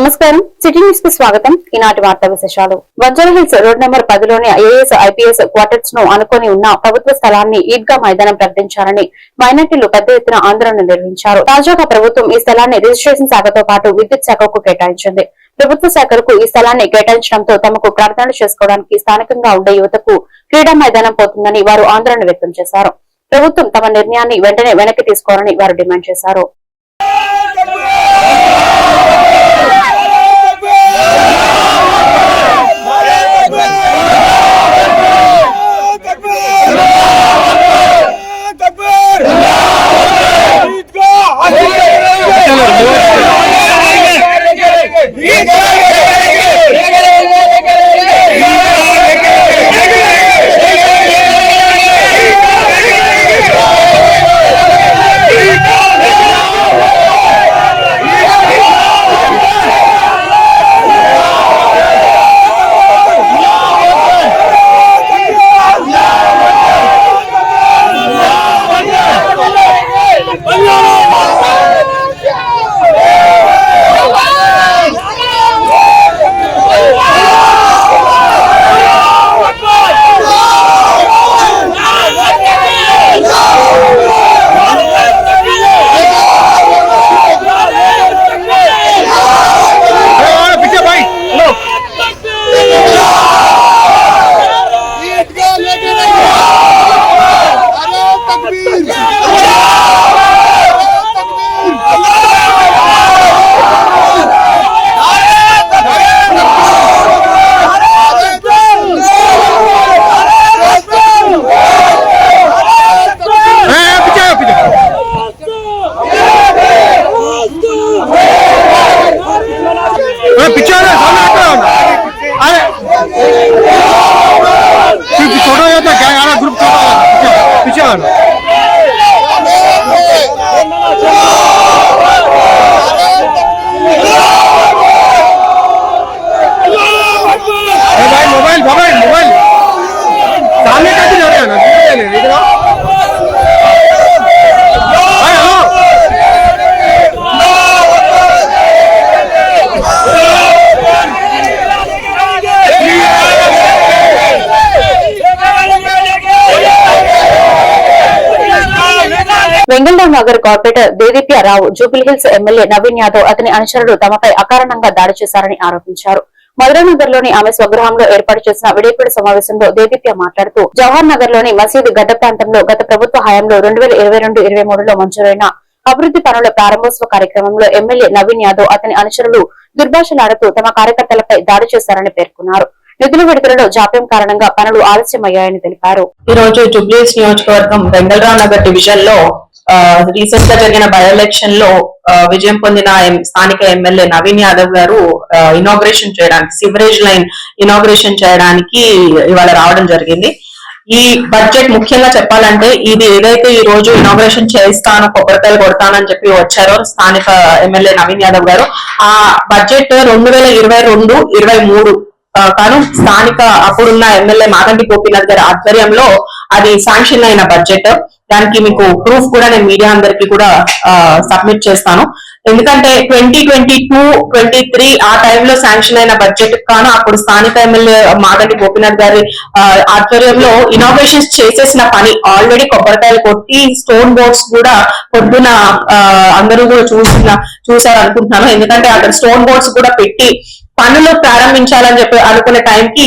నమస్కారం, city news కు స్వాగతం. ఈనాటి వార్తా విశేషాలు. బంజారాహిల్స్ రోడ్ నెంబర్ 10 లోని ఐఏఎస్ ఐపీఎస్ క్వార్టర్స్ ను అనుకుని ఉన్న ప్రభుత్వ స్థలాన్ని ఈద్గా మైదానం ప్రకటించాలని మైనార్టీలు పెద్ద ఎత్తున ఆందోళన నిర్వహించారు. తాజాగా ప్రభుత్వం ఈ స్థలాన్ని రిజిస్ట్రేషన్ శాఖతో పాటు విద్యుత్ శాఖకు కేటాయించింది. ప్రభుత్వ శాఖలకు ఈ స్థలాన్ని కేటాయించడంతో తమకు ప్రార్థనలు చేసుకోవడానికి స్థానికంగా ఉండే యువతకు క్రీడా మైదానం పోతుందని వారు ఆందోళన వ్యక్తం చేశారు. ప్రభుత్వం తమ నిర్ణయాన్ని వెంటనే వెనక్కి తీసుకోవాలని వారు డిమాండ్ చేశారు. వెంగళరావు నగర్ కార్పొరేటర్ దేదీప్యారావు, జూబిలీహిల్స్ ఎమ్మెల్యే నవీన్ యాదవ్ అతని అనుచరులు తమపై అకారణంగా దాడి చేశారని ఆరోపించారు. మధురానగర్ లోని ఆమె స్వగృహంలో ఏర్పాటు చేసిన విలేకరుల సమావేశంలో దేదీప్య మాట్లాడుతూ, జవహర్ నగర్ లోని మసీదు గడ్డ ప్రాంతంలో గత ప్రభుత్వ హయాంలో 2022-23లో మంజూరైన అభివృద్ధి పనుల ప్రారంభోత్సవ కార్యక్రమంలో ఎమ్మెల్యే నవీన్ యాదవ్ అతని అనుచరులు దుర్భాషలాడుతూ తమ కార్యకర్తలపై దాడి చేశారని పేర్కొన్నారు. నిధుల విడుదలలో జాప్యం కారణంగా పనులు ఆలస్యమయ్యాయని తెలిపారు. ఈ రోజు జూబ్లీహిల్స్ నియోజకవర్గం వెంగళరావు నగర్ డివిజన్ లో రీసెంట్ గా జరిగిన బై ఎలక్షన్ లో విజయం పొందిన స్థానిక ఎమ్మెల్యే నవీన్ యాదవ్ గారు ఇనాగ్రేషన్ చేయడానికి, సివరేజ్ లైన్ ఇనాగ్రేషన్ చేయడానికి ఇవాళ రావడం జరిగింది. ఈ బడ్జెట్ ముఖ్యంగా చెప్పాలంటే ఇది ఏదైతే ఈ రోజు ఇనాగ్రేషన్ చేస్తాను, కొబ్బరికాయలు కొడతానని చెప్పి వచ్చారో స్థానిక ఎమ్మెల్యే నవీన్ యాదవ్ గారు, ఆ బడ్జెట్ 2022-23 కాను స్థానిక అప్పుడున్న ఎమ్మెల్యే మాగంటి గోపీనాథ్ గారి ఆధ్వర్యంలో అది శాంక్షన్ అయిన బడ్జెట్. దానికి మీకు ప్రూఫ్ కూడా నేను మీడియా అందరికి కూడా సబ్మిట్ చేస్తాను. ఎందుకంటే 2022-23 ఆ టైంలో శాంక్షన్ అయిన బడ్జెట్ కాను అప్పుడు స్థానిక ఎమ్మెల్యే మాగంటి గోపీనాథ్ గారి ఆధ్వర్యంలో ఇనాగ్రేషన్స్ చేసేసిన పని ఆల్రెడీ కొబ్బరికాయలు కొట్టి స్టోన్ బోర్డ్స్ కూడా పొద్దున అందరూ కూడా చూసారు అనుకుంటున్నాను. ఎందుకంటే అక్కడ స్టోన్ బోర్డ్స్ కూడా పెట్టి పనులు ప్రారంభించాలని చెప్పి అనుకునే టైంకి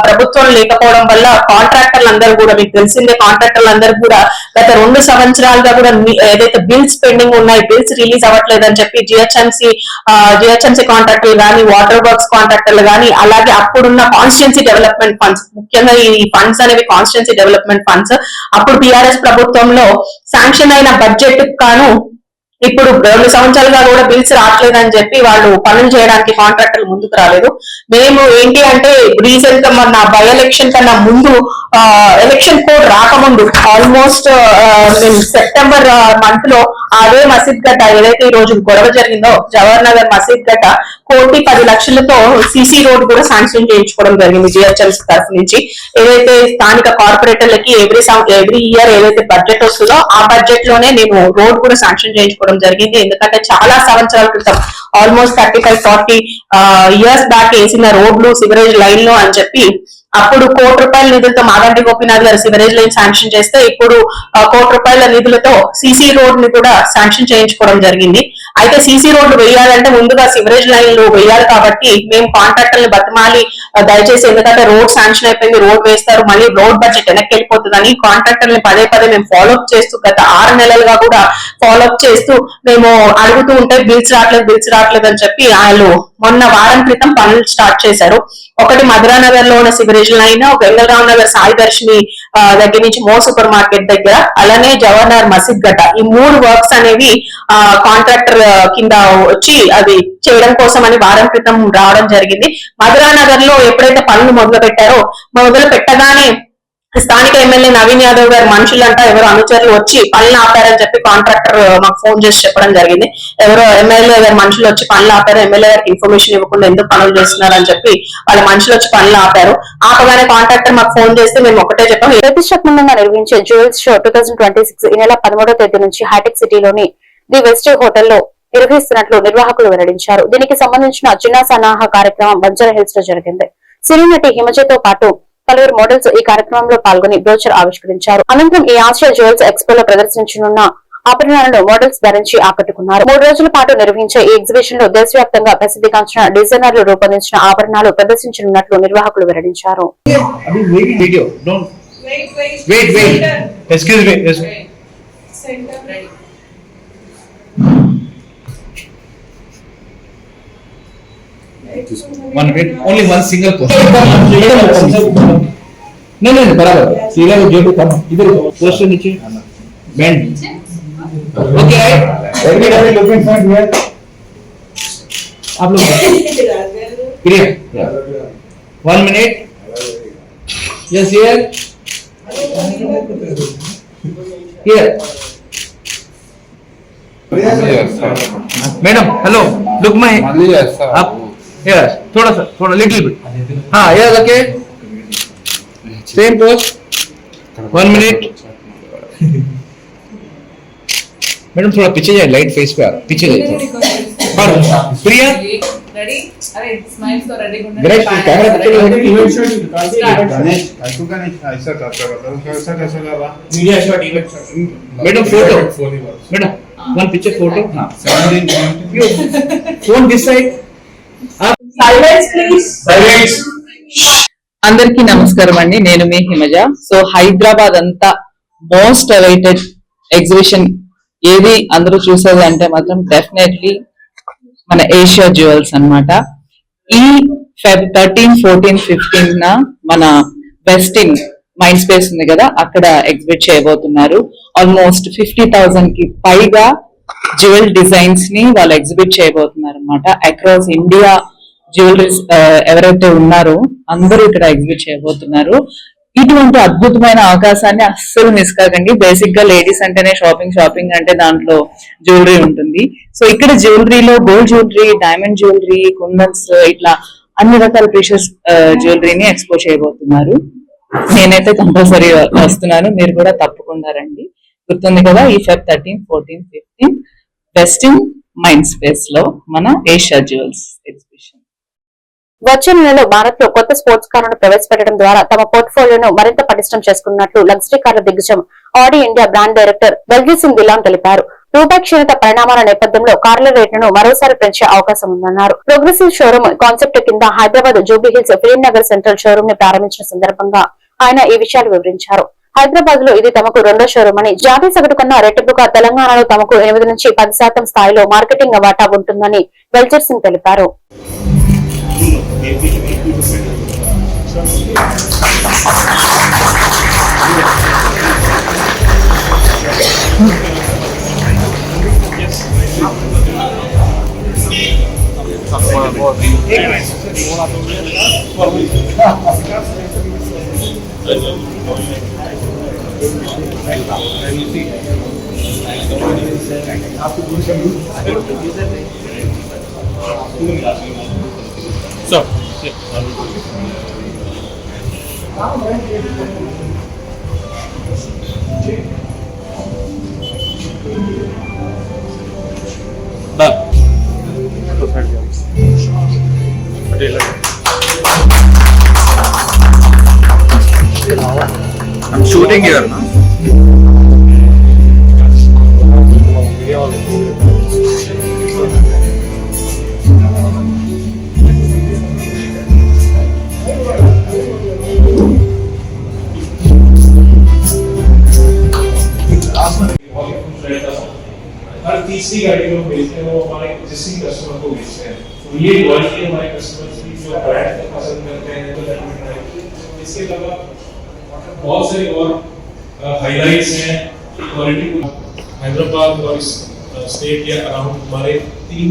ప్రభుత్వం లేకపోవడం వల్ల కాంట్రాక్టర్లు అందరూ కూడా, మీకు తెలిసిందే, కాంట్రాక్టర్లు అందరూ కూడా గత 2 సంవత్సరాలుగా కూడా ఏదైతే బిల్స్ పెండింగ్ ఉన్నాయి, బిల్స్ రిలీజ్ అవ్వట్లేదని చెప్పి జిహెచ్ఎంసీ కాంట్రాక్టర్లు కానీ, వాటర్ వర్క్స్ కాంట్రాక్టర్లు కానీ, అలాగే అప్పుడున్న కాన్స్టిట్యున్సీ డెవలప్మెంట్ ఫండ్స్, ముఖ్యంగా ఈ ఫండ్స్ అనేవి కాన్స్టిట్యున్సీ డెవలప్మెంట్ ఫండ్స్, అప్పుడు టీఆర్ఎస్ ప్రభుత్వంలో శాంక్షన్ అయిన బడ్జెట్ కాను ఇప్పుడు 2 సంవత్సరాలుగా కూడా బిల్స్ రావట్లేదని చెప్పి వాళ్ళు పనులు చేయడానికి కాంట్రాక్టర్లు ముందుకు రాలేదు. మేము ఏంటి అంటే రీసెంట్ గా మన బై ఎలక్షన్ కన్నా ముందు ఎలక్షన్ కోడ్ రాకముందు ఆల్మోస్ట్ సెప్టెంబర్ మంత్ లో అదే మసీద్ గడ్డ ఏదైతే ఈ రోజు గొడవ జరిగిందో జవహర్ నగర్ మసీద్ గడ్డ 1,10,00,000తో సిసి రోడ్ కూడా శాంక్షన్ చేయించుకోవడం జరిగింది జిహెచ్ఎంసీ తరఫు నుంచి. ఏదైతే స్థానిక కార్పొరేటర్లకి ఎవ్రీ ఇయర్ ఏదైతే బడ్జెట్ వస్తుందో ఆ బడ్జెట్ లోనే నేను రోడ్ కూడా శాంక్షన్ చేయించుకోవడం చేసుకోవడం జరిగింది. ఎందుకంటే చాలా సంవత్సరాల క్రితం ఆల్మోస్ట్ 35-40 ఇయర్స్ బ్యాక్ వేసిన రోడ్లు సివరేజ్ లైన్ లో అని చెప్పి అప్పుడు ₹1,00,00,000 నిధులతో మాగంటి గోపీనాథ్ గారు సివరేజ్ లైన్ శాంక్షన్ చేస్తే ఇప్పుడు ₹1,00,00,000 నిధులతో సీసీ రోడ్ ని కూడా శాంక్షన్ చేయించుకోవడం జరిగింది. అయితే సీసీ రోడ్లు వేయాలంటే ముందుగా సివరేజ్ లైన్లు వేయాలి కాబట్టి మేము కాంట్రాక్టర్ని బతిమాలి దయచేసి, ఎందుకంటే రోడ్ శాంక్షన్ అయిపోయింది, రోడ్ వేస్తారు, మళ్ళీ రోడ్ బడ్జెట్ వెనక్కి వెళ్ళిపోతుందని కాంట్రాక్టర్ని పదే మేము ఫాలోఅప్ చేస్తూ గత 6 నెలలుగా కూడా ఫాలోఅప్ చేస్తూ మేము అడుగుతూ ఉంటే బిల్స్ రావట్లేదు అని చెప్పి వాళ్ళు మొన్న వారం క్రితం పనులు స్టార్ట్ చేశారు. ఒకటి మధురానగర్ లో ఉన్న సివరేజ్ లైన్, వెంగళరావు నగర్ సాయి దర్శిని దగ్గర నుంచి మో సూపర్ మార్కెట్ దగ్గర, అలానే జవహర్ మసీద్ గట్ట, ఈ 3 వర్క్స్ అనేవి కాంట్రాక్టర్ కింద వచ్చి అది చేయడం కోసం అని వారం క్రితం రావడం జరిగింది. మధురానగర్ లో ఎప్పుడైతే పనులు మొదలు పెట్టగానే స్థానిక ఎమ్మెల్యే నవీన్ యాదవ్ గారి మనుషులంట ఎవరో అనుచరులు వచ్చి పనులు ఆపారని చెప్పి కాంట్రాక్టర్ మాకు ఫోన్ చేసి చెప్పడం జరిగింది. ఎవరో ఎమ్మెల్యే గారి మనుషులు వచ్చి పనులు ఆపారు, ఎమ్మెల్యే గారికి ఇన్ఫర్మేషన్ ఇవ్వకుండా ఎందుకు పనులు చేస్తున్నారు అని చెప్పి వాళ్ళ మనుషులు వచ్చి పనులు ఆపారు. ఆపగానే కాంట్రాక్టర్ మాకు ఫోన్ చేస్తే మేము ఒకటే చెప్పాం, ప్రతిష్టాత్మకంగా నిర్వహించే జ్యువెల్స్ షో 2026 ఈ నెల 13వ తేదీ నుంచి హైటెక్ సిటీలోని ది వెస్ట్ హోటల్లో నిర్వహిస్తున్నట్లు నిర్వాహకులు వెల్లడించారు. దీనికి సంబంధించిన చిన్న సన్నాహ కార్యక్రమం బంజారా హిల్స్ లో జరిగింది. సినీ నటి హిమజతో పాటు పలువురు మోడల్స్ ఈ కార్యక్రమంలో పాల్గొని బ్రోచర్ ఆవిష్కరించారు. అనంతరం ఈ ఆసియా జ్యువెల్స్ ఎక్స్పోలో ప్రదర్శించనున్న ఆభరణాలను మోడల్స్ ధరించి ఆకట్టుకున్నారు. 3 రోజుల పాటు నిర్వహించే ఈ ఎగ్జిబిషన్ లో దేశవ్యాప్తంగా ప్రసిద్ధిగాంచిన డిజైనర్లు రూపొందించిన ఆభరణాలు ప్రదర్శించనున్నట్లు నిర్వాహకులు వెల్లడించారు. One minute, only one single question. No, बराबर. सीधा वो जेब कम. इधर क्वेश्चन नीचे. Bend. Okay, right? Everybody looking for here. आप लोग. Clear. 1 minute. Yes, here. Here. Madam hello look my आप यस थोड़ा लिटिल बिट हाँ yes okay same pose 1 minute madam थोड़ा पीछे जाए लाइट फेस पे पीछे जाइए और प्रिया रेडी अरे स्माइल्स तो रेडी होने ग्रेट कैमरा पीछे गणेश ऐसा करता कैसा कैसा कर रहा media shot event madam photo madam one picture photo हाँ you phone this side आप సైలెన్స్ ప్లీజ్. silence అందరికీ నమస్కారం అండి, నేను మీ హిమజ. సో హైదరాబాద్ అంతా మోస్ట్ అవైటెడ్ ఎగ్జిబిషన్ ఏది అందరూ చూసేది అంటే మాత్రం డెఫినెట్లీ మన ఏషియా జ్యువెల్స్ అన్నమాట. ఈ Feb 13, 14, 15 మన వెస్టిన్ మైండ్ స్పేస్ ఉంది కదా, అక్కడ ఎగ్జిబిట్ చేయబోతున్నారు. ఆల్మోస్ట్ 50,000 కి పైగా జ్యువెల్ డిజైన్స్ ని వాళ్ళు ఎగ్జిబిట్ చేయబోతున్నారు అనమాట. అక్రాస్ ఇండియా జ్యువెలరీస్ ఎవరైతే ఉన్నారో అందరూ ఇక్కడ ఎగ్జిబిట్ చేయబోతున్నారు. ఇటువంటి అద్భుతమైన అవకాశాన్ని అస్సలు మిస్ కాకండి. బేసిక్ గా లేడీస్ అంటేనే షాపింగ్ అంటే దాంట్లో జ్యువెలరీ ఉంటుంది. సో ఇక్కడ జ్యువెలరీలో గోల్డ్ జ్యువెలరీ, డైమండ్ జ్యువెలరీ, కుందన్స్, ఇట్లా అన్ని రకాల ప్రీషియస్ జ్యువెలరీని ఎక్స్పోజ్ చేయబోతున్నారు. నేనైతే కంపల్సరీ వస్తున్నాను, మీరు కూడా తప్పకుండా రండి. గుర్తుంది కదా, ఈ Feb 13, 14, 15 వెస్టిన్ మైండ్ స్పేస్ లో మన ఏషియా జ్యువెల్స్ ఎగ్జిబిషన్. వచ్చే నెలలో భారత్ లో కొత్త స్పోర్ట్స్ కార్లను ప్రవేశపెట్టడం ద్వారా తమ పోర్ట్ఫోలియోను మరింత పటిష్టం చేసుకున్నట్లు లగ్జరీ కార్ల దిగ్గజం Audi India brand director Baljeet Singh Dhillon తెలిపారు. రూపాయి క్షీణత పరిణామాల నేపథ్యంలో కార్ల రేట్లను మరోసారి పెంచే అవకాశం ఉందన్నారు. ప్రోగ్రెసివ్ షోరూమ్ కాన్సెప్ట్ కింద Hyderabad Jubilee hills film Nagar central showroom ని ప్రారంభించిన సందర్భంగా ఆయన ఈ విషయాలు వివరించారు. హైదరాబాద్ లో ఇది తమకు 2వ షోరూమ్ అని, జాతీయ సగటు కన్నా రెట్టింపుగా తెలంగాణలో తమకు 8 నుంచి 10% స్థాయిలో మార్కెటింగ్ వాటా ఉంటుందని బల్జీత్ సింగ్ తెలిపారు. So, I'm shooting here, no? हर तीसरी गाड़ी को बेचते हैं वो हमारे एग्जिस्टिंग कस्टमर को बेचते हैं, तो ये लॉयल्टी हमारे कस्टमर्स की जो ब्रांड को पसंद करते हैं तो इसके अलावा बहुत सारी और हाइलाइट्स हैं क्वालिटी हैदराबाद और इस स्टेट के अराउंड हमारे 3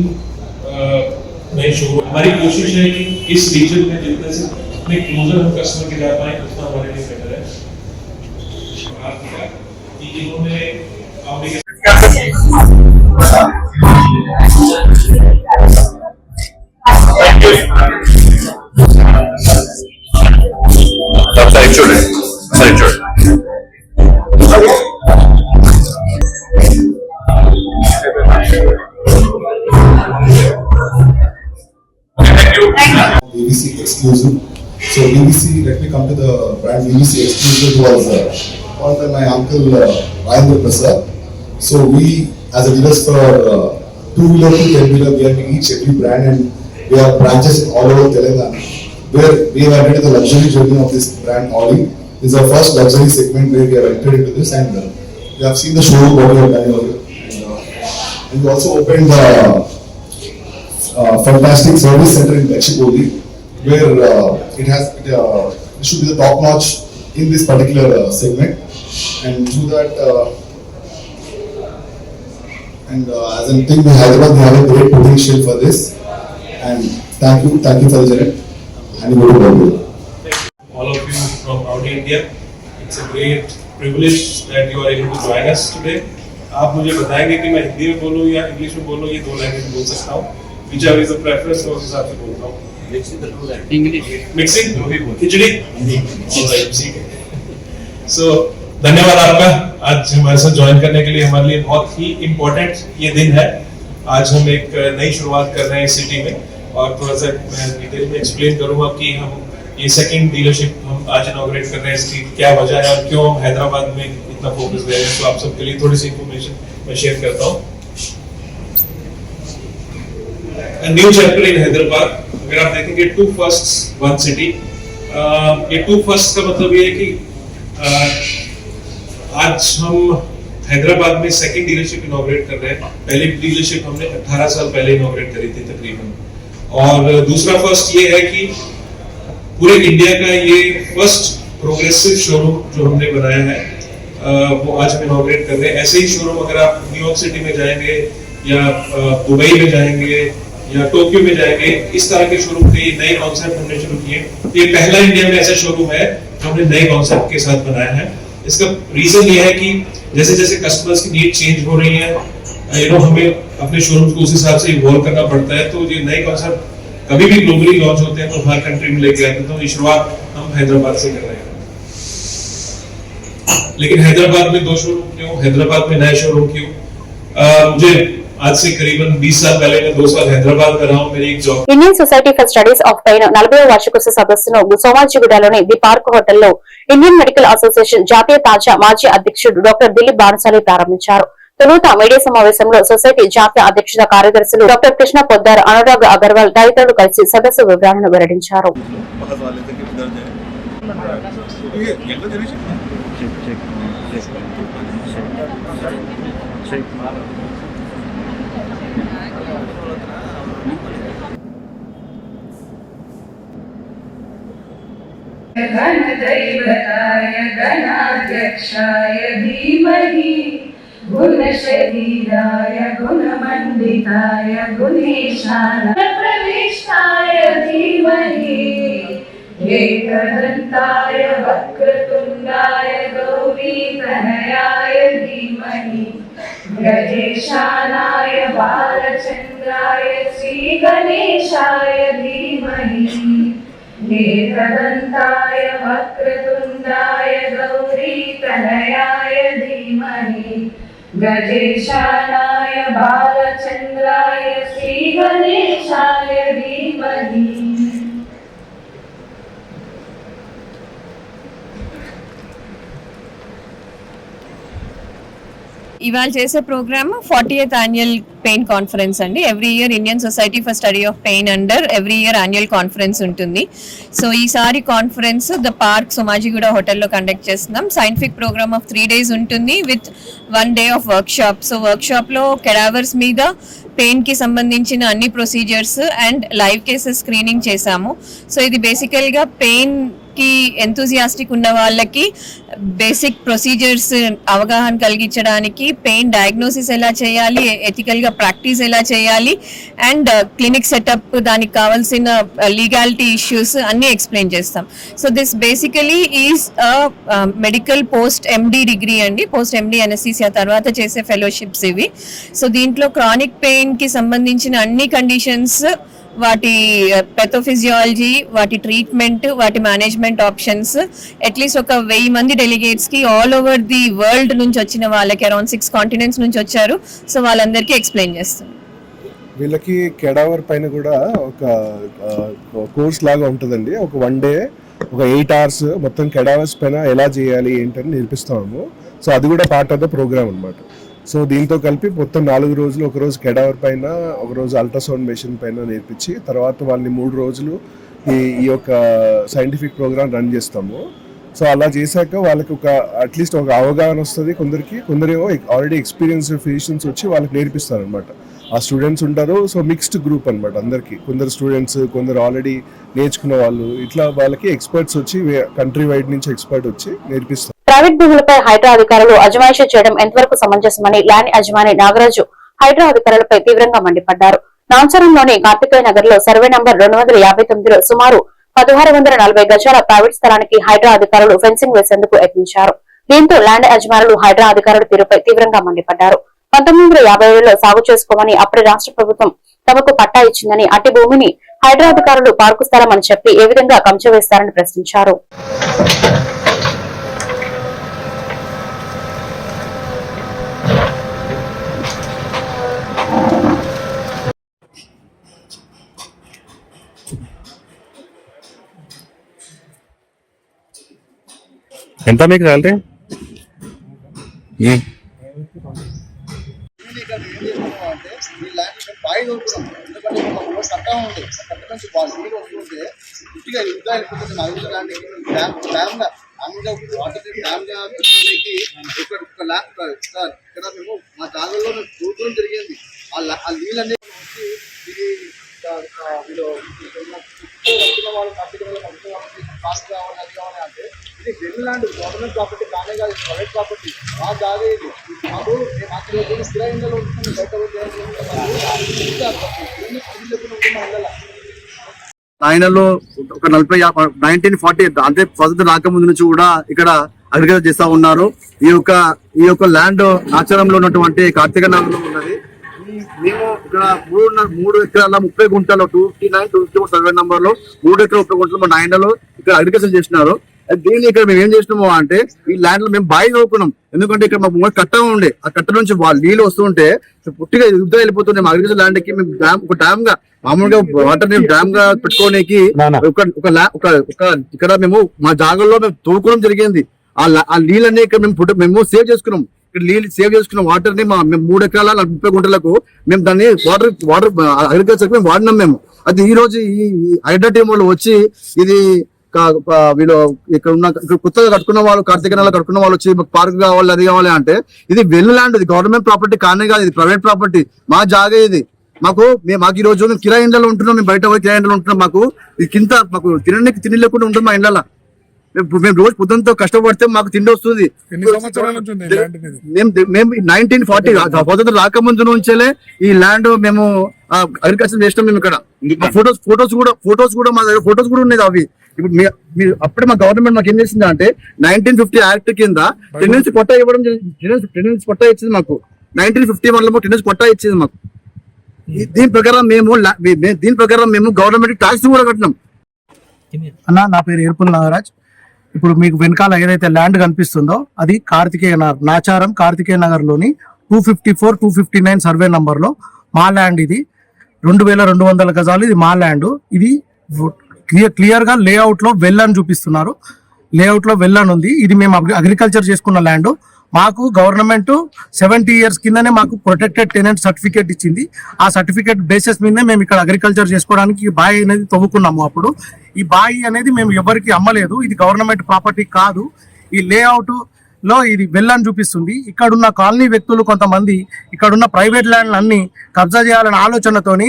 नए शोरूम। हमारी कोशिश है कि इस रीजन में जितने से अपने क्लोजर हम कस्टमर के जा पाए उतना हमारे लिए बेटर है। कि इन्होंने BBC exclusive. So BBC, let me come to the brand BBC exclusive was called by my uncle Rajendra Prasad. So we, as a dealers for 2-wheeler to 10-wheeler, we are in each every brand and we have branches all over Telangana. Where we have entered the luxury journey of this brand Audi. This is our first luxury segment where we have entered into this, and you have seen the showroom what we have done over here. And we also opened the fantastic service center in Gachibowli, where it should be the top notch in this particular segment, and through that as a team in Hyderabad, we have a great potential for this, and thank you for the journey. And you all of you from Audi India, it's a great privilege that you are able to join us today. आप मुझे बताएंगे कि मैं हिंदी में बोलूँ या English में बोलूँ, ये 2 लैंग्वेज बोल सकता हूँ, whichever is the preference, तो उस हिसाब से बोलता हूँ। मिक्सिंग खिचड़ी सो धन्यवाद आपका आज हमारे साथ ज्वाइन करने के लिए। हमारे लिए बहुत ही इम्पोर्टेंट ये दिन है। आज हम एक नई शुरुआत कर रहे हैं इस सिटी में, और थोड़ा सा मैं डिटेल में एक्सप्लेन करूंगा कि हम ये सेकंड डीलरशिप हम आज इनॉग्रेट कर रहे हैं, इसकी क्या वजह है और क्यों हम हैदराबाद में इतना फोकस दे रहे हैं। तो आप सबके लिए थोड़ी सी इंफॉर्मेशन मैं शेयर करता हूँ। न्यू चैप्टर इन हैदराबाद, अगर आप देखेंगे 2 फर्स्ट्स 1 सिटी, ये 2 फर्स्ट का मतलब ये है कि आज हम हैदराबाद में सेकंड डीलरशिप इनॉग्रेट कर रहे हैं। पहली डीलरशिप हमने 18 साल पहले इनॉग्रेट करी थी तकरीबन, और दूसरा फर्स्ट ये है कि पूरे इंडिया का ये फर्स्ट प्रोग्रेसिव शोरूम जो हमने बनाया है वो आज हम इनॉग्रेट कर रहे हैं। ऐसे ही शोरूम अगर आप न्यूयॉर्क सिटी में जाएंगे या दुबई में जाएंगे या टोक्यो में जाएंगे, इस तरह के शोरूम के ये नए कॉन्सेप्ट हमने शुरू किए। ये पहला इंडिया में ऐसा शोरूम है जो हमने नए कॉन्सेप्ट के साथ बनाया है। इसका रीजन ये है कि जैसे जैसे कस्टमर्स की नीड चेंज हो रही है, हमें अपने शोरूम को उस हिसाब से इवॉल्व करना पड़ता है। तो ये नए कॉन्सेप्ट कभी भी ग्लोबली लॉन्च होते हैं तो हर कंट्री में लेके आते हैं। तो ये शुरुआत हम हैदराबाद से कर रहे हैं। लेकिन हैदराबाद में 2 शोरूम क्यों, हैदराबाद में नए शोरूम क्यों? मुझे आज से करीबन 20 साल पहले मैं 2 साल हैदराबाद कर रहा हूँ। मेरी एक job Indian society for studies of pain 40వ వార్షికోత్సవ సదస్సును సోమాజిగూడలోని ది పార్క్ హోటల్లో ఇండియన్ మెడికల్ అసోసియేషన్ జాతీయ తాజా మాజీ అధ్యక్షుడు డాక్టర్ దిలీప్ బాన్సాలి ప్రారంభించారు. తొలుత మీడియా సమావేశంలో సొసైటీ జాతీయ అధ్యక్షుల కార్యదర్శులు డాక్టర్ కృష్ణ పొద్దార్, అనురాగ్ అగర్వాల్ తదితరులు కలిసి సదస్సు వివరాలను వెల్లడించారు. गणदैवताय गणाध्यक्षाय धीमहि गुणशरीराय गुणमण्डिताय गुणेशाय प्रविष्टाय धीमहि एकदन्ताय वक्रतुण्डाय गौरीतनयाय धीमहि गजेशानाय बालचन्द्राय श्रीगणेशाय धीमहि एकदन्ताय वक्रतुण्डाय गौरीतनयाय धीमहि गजेशानाय बालचन्द्राय श्रीगणेशाय धीमहि ఇవాళ చేసే programme 40th annual pain conference అండి. Every year Indian society for study of pain under every year annual conference ఉంటుంది. సో ఈసారి కాన్ఫరెన్స్ ద పార్క్ సోమాజిగూడ హోటల్లో కండక్ట్ చేస్తున్నాం. సైంటిఫిక్ ప్రోగ్రామ్ ఆఫ్ 3 days ఉంటుంది with 1 day of workshop. So వర్క్షాప్లో cadavers మీద pain కి సంబంధించిన అన్ని procedures and live cases screening చేశాము. సో ఇది బేసికల్గా పెయిన్ కి ఎంతూజియాస్టిక్ ఉన్న వాళ్ళకి బేసిక్ ప్రొసీజర్స్ అవగాహన కలిగించడానికి, పెయిన్ డయాగ్నోసిస్ ఎలా చేయాలి, ఎథికల్ గా ప్రాక్టీస్ ఎలా చేయాలి అండ్ క్లినిక్ సెటప్, దానికి కావాల్సిన లీగాలిటీ ఇష్యూస్ అన్ని ఎక్స్ప్లెయిన్ చేస్తాం. So this basically is medical post MD degree అండి. పోస్ట్ ఎండి అనస్థీసియా తర్వాత చేసే ఫెలోషిప్స్ ఇవి. సో దీంట్లో క్రానిక్ పెయిన్ కి సంబంధించిన అన్ని కండిషన్స్, వాటి పెథోఫిజియాలజీ, వాటి ట్రీట్మెంట్, వాటి మేనేజ్మెంట్ ఆప్షన్స్, అట్లీస్ట్ ఒక 1000 మంది డెలిగేట్స్ కి ఆల్ ఓవర్ ది వరల్డ్ నుంచి వచ్చిన వాళ్ళకి, అరౌండ్ 6 continents నుంచి వచ్చారు. సో వాళ్ళందరికీ ఎక్స్ప్లెయిన్ చేస్తాం. వీళ్ళకి కెడావర్ పైన కూడా ఒక కోర్స్ లాగా ఉంటుందండి. ఒక 1 day ఒక 8 hours మొత్తం కెడావర్స్ పైన ఎలా చేయాలి ఏంటని నేర్పిస్తాము. సో అది కూడా పార్ట్ ఆఫ్ ద ప్రోగ్రామ్ అనమాట. సో దీంతో కలిపి మొత్తం 4 రోజులు, ఒక రోజు కెడావర్ పైన, ఒక రోజు అల్ట్రాసౌండ్ మెషిన్ పైన నేర్పించి తర్వాత వాళ్ళని 3 రోజులు ఈ యొక్క సైంటిఫిక్ ప్రోగ్రామ్ రన్ చేస్తాము. సో అలా చేశాక వాళ్ళకి ఒక అట్లీస్ట్ ఒక అవగాహన వస్తుంది. కొందరేమో ఆల్రెడీ ఎక్స్పీరియన్స్ ఫిజిషియన్స్ వచ్చి వాళ్ళకి నేర్పిస్తారు అనమాట. ఆ స్టూడెంట్స్ ఉంటారు. సో మిక్స్డ్ గ్రూప్ అనమాట అందరికి. కొందరు స్టూడెంట్స్, కొందరు ఆల్రెడీ నేర్చుకున్న వాళ్ళు, ఇట్లా వాళ్ళకి ఎక్స్పర్ట్స్ వచ్చి కంట్రీ వైడ్ నుంచి ఎక్స్పర్ట్ వచ్చి నేర్పిస్తారు. ప్రైవేట్ భూములపై హైడ్రా అధికారులు అజమాయిషీ చేయడం ఎంతవరకు సమంజసమని ల్యాండ్ యజమాని నాగరాజు హైడ్రా అధికారులపై తీవ్రంగా మండిపడ్డారు. నాంచరంలోని కార్తికేయ నగర్ లో సర్వే నంబర్ 259లో సుమారు 1640 గజాల ప్రైవేట్ స్థలానికి హైడ్రా అధికారులు ఫెన్సింగ్ వేసేందుకు యత్నించారు. దీంతో ల్యాండ్ యజమానులు హైడ్రా అధికారుల తీరుపై తీవ్రంగా మండిపడ్డారు. 1950లో సాగు చేసుకోమని అప్పటి రాష్ట్ర ప్రభుత్వం తమకు పట్టా ఇచ్చిందని, అట్టి భూమిని హైడ్రా అధికారులు పార్కు స్థలం అని చెప్పి ఏ విధంగా కంచెవేస్తారని ప్రశ్నించారు. ఎంత మీకు శాలరీ? మా జాగాలో దూరం జరిగింది. ఆ నీళ్ళన్నీ అంటే ఇది వెల్లాండ్ గవర్నమెంట్ ప్రాపర్టీ కానే కాదు, ప్రైవేట్ ప్రాపర్టీ. మా జాగా ఇది. మాకు స్థిరంగా ఉంటుంది. ఆయనలో ఒక 1940 అంటే స్వతంత్రం రాకముందు నుంచి కూడా ఇక్కడ అగ్రికల్చర్ చేస్తా ఉన్నారు. ఈ యొక్క ల్యాండ్ ఆచారంలో ఉన్నటువంటి కార్తీక నగర్లో ఉన్నది. మేము ఇక్కడ 3 ఎకరాల 30 గుంటలు 259 సర్వే నంబర్ లో 3 ఎకరాల 30 గుంటలు మా నాయనలో ఇక్కడ అగ్రికల్చర్ చేస్తున్నారు. దీన్ని ఇక్కడ మేము ఏం చేసినాము అంటే ఈ ల్యాండ్ లో మేము బావి నవ్వుకున్నాం. ఎందుకంటే ఇక్కడ మాకు కట్ట ఉండే, ఆ కట్ట నుంచి నీళ్ళు వస్తుంటే పుట్టిగా యుద్ధం వెళ్ళిపోతుండే. మా అగ్రికల్చర్ ల్యాండ్ కి మేము ఒక డ్యామ్ గా మామూలుగా వాటర్ డ్యామ్ గా పెట్టుకోనికి ఇక్కడ మేము మా జాగాల్లో మేము తోడుకోవడం జరిగింది. ఆ నీళ్ళని ఇక్కడ మేము సేవ్ చేసుకున్నాం. ఇక్కడ నీళ్ళు సేవ్ చేసుకున్న వాటర్ ని మేము 3 ఎకరాల 30 గుంటలకు మేము దాన్ని వాటర్ అగ్రికల్చర్ మేము వాడినాం మేము. అది ఈ రోజు ఈ హైడ్రా టీమ్ వాళ్ళు వచ్చి ఇది వీళ్ళు ఇక్కడ కొత్తగా కట్టుకున్న వాళ్ళు, కార్తీక నెల కట్టుకున్న వాళ్ళు వచ్చి పార్క్ కావాలి, అది కావాలి అంటే ఇది వెల్ ల్యాండ్, ఇది గవర్నమెంట్ ప్రాపర్టీ కానే కాదు, ఇది ప్రైవేట్ ప్రాపర్టీ. మా జాగా ఇది. మాకు ఈ రోజు మేము కిరాయి ఇండ్లలో ఉంటున్నాం. మేము బయట పోయి కిరాయి ఇండ్లలో ఉంటున్నాం. మాకు ఇది కింద మాకు తిని లేకుండా ఉంటుంది మా ఇండ్లలో. మేము రోజు పొద్దునతో కష్టపడితే మాకు తిండి వస్తుంది. మేము 1940 స్వతంత్రం రాకముందు నుంచేలే ఈ ల్యాండ్ మేము అగ్రికల్చర్ చేసినాం. మేము ఇక్కడ ఫొటోస్ కూడా మా దగ్గర ఫొటోస్ కూడా ఉన్నాయి. అవి ఇప్పుడు మీరు అప్పుడే మా గవర్నమెంట్ మాకు ఏం చేసింది అంటే 1950 యాక్ట్ కింద టెనెన్సీ పట్టా ఇవ్వడం, టెనెన్సీ పట్టా ఇచ్చింది మాకు. 1951లో టెనెన్సీ పట్టా ఇచ్చింది మాకు. దీని ప్రకారం మేము గవర్నమెంట్ ట్యాక్స్ కూడా కట్టినాం. అన్న, నా పేరు ఏర్పుల నాగరాజ్. ఇప్పుడు మీకు వెనకాల ఏదైతే ల్యాండ్ కనిపిస్తుందో అది కార్తికేయ నగర్, నాచారం కార్తికేయ నగర్ లోని 254, 259 సర్వే నంబర్ లో మా ల్యాండ్. ఇది 2200 గజాలు. ఇది మా ల్యాండ్. ఇది క్లియర్ గా లేఅవుట్ లో వెల్ అని చూపిస్తున్నారు. లేఅవుట్ లో వెల్ అని ఉంది. ఇది మేము అగ్రికల్చర్ చేసుకున్న ల్యాండ్. మాకు గవర్నమెంట్ 70 years కిందనే మాకు ప్రొటెక్టెడ్ టెనెంట్ సర్టిఫికేట్ ఇచ్చింది. ఆ సర్టిఫికేట్ బేసిస్ మీదనే మేము ఇక్కడ అగ్రికల్చర్ చేసుకోవడానికి ఈ బావి అనేది తవ్వుకున్నాము. అప్పుడు ఈ బావి అనేది మేము ఎవరికి అమ్మలేదు, ఇది గవర్నమెంట్ ప్రాపర్టీ కాదు. ఈ లేఅవుట్ లో ఇది వెళ్ళని చూపిస్తుంది. ఇక్కడున్న కాలనీ వ్యక్తులు కొంతమంది ఇక్కడున్న ప్రైవేట్ ల్యాండ్ అన్ని కబ్జా చేయాలనే ఆలోచనతోని